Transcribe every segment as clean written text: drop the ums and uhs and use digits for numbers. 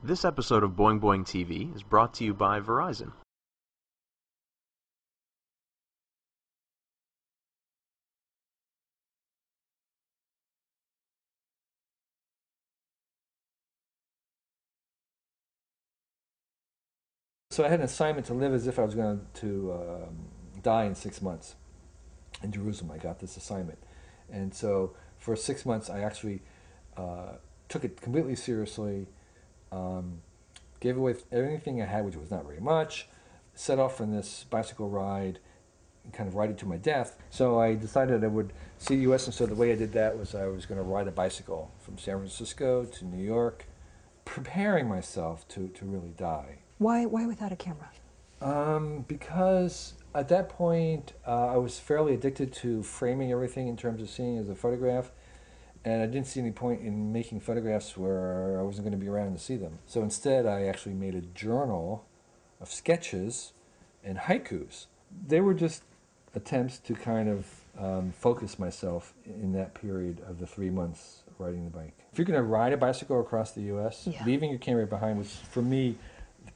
This episode of Boing Boing TV is brought to you by Verizon. So I had an assignment to live as if I was going to die in 6 months in Jerusalem. I got this assignment. And so for 6 months I actually took it completely seriously, gave away everything I had, which was not very much, set off on this bicycle ride, and kind of ride it to my death. So I decided I would see the U.S., and so the way I did that was I was going to ride a bicycle from San Francisco to New York, preparing myself to really die. Why without a camera? Because at that point I was fairly addicted to framing everything in terms of seeing it as a photograph, and I didn't see any point in making photographs where I wasn't going to be around to see them. So instead I actually made a journal of sketches and haikus. They were just attempts to kind of focus myself in that period of the 3 months riding the bike. If you're going to ride a bicycle across the U.S., Yeah. leaving your camera behind was, for me,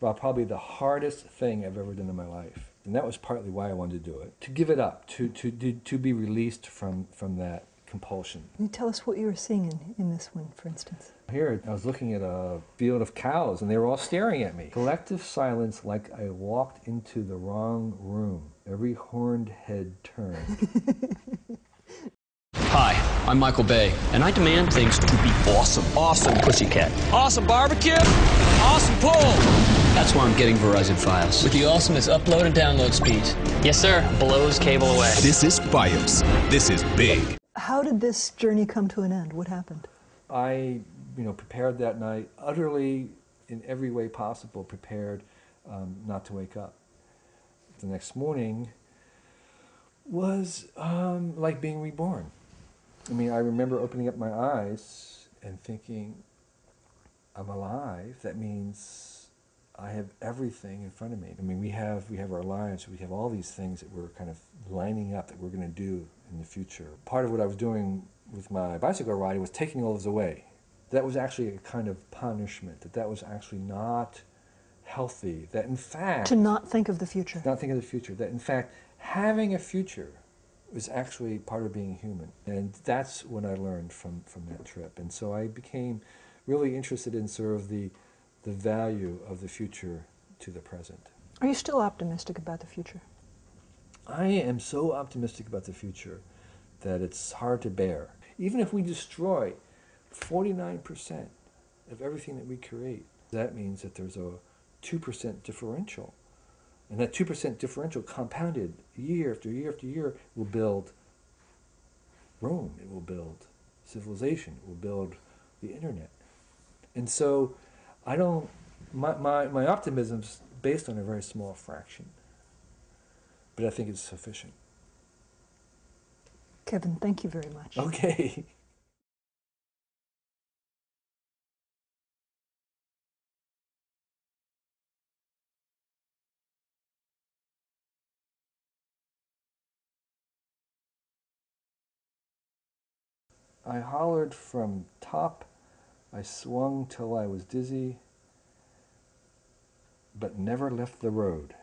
probably the hardest thing I've ever done in my life. And that was partly why I wanted to do it. To give it up, to be released from that compulsion. Can you tell us what you were seeing in this one, for instance? Here, I was looking at a field of cows, and they were all staring at me. Collective silence, like I walked into the wrong room. Every horned head turned. Hi, I'm Michael Bay, and I demand things to be awesome. Awesome, pussycat. Awesome barbecue, awesome pool. That's why I'm getting Verizon Fios. With the awesomest upload and download speeds. Yes, sir. Blows cable away. This is Fios. This is big. How did this journey come to an end? What happened? I, prepared that night, utterly, in every way possible, prepared not to wake up. The next morning was like being reborn. I remember opening up my eyes and thinking, I'm alive. That means I have everything in front of me. We have our lives. We have all these things that we're kind of lining up that we're going to do in the future. Part of what I was doing with my bicycle riding was taking all those away. That was actually a kind of punishment. That was actually not healthy. That in fact... To not think of the future. Not think of the future. That in fact, having a future was actually part of being human. And that's what I learned from that trip. And so I became really interested in sort of the value of the future to the present. Are you still optimistic about the future? I am so optimistic about the future that it's hard to bear. Even if we destroy 49% of everything that we create, that means that there's a 2% differential. And that 2% differential compounded year after year after year will build Rome, it will build civilization, it will build the internet. And so my optimism's based on a very small fraction, but I think it's sufficient. Kevin, thank you very much. Okay. I hollered from top, I swung till I was dizzy, but never left the road.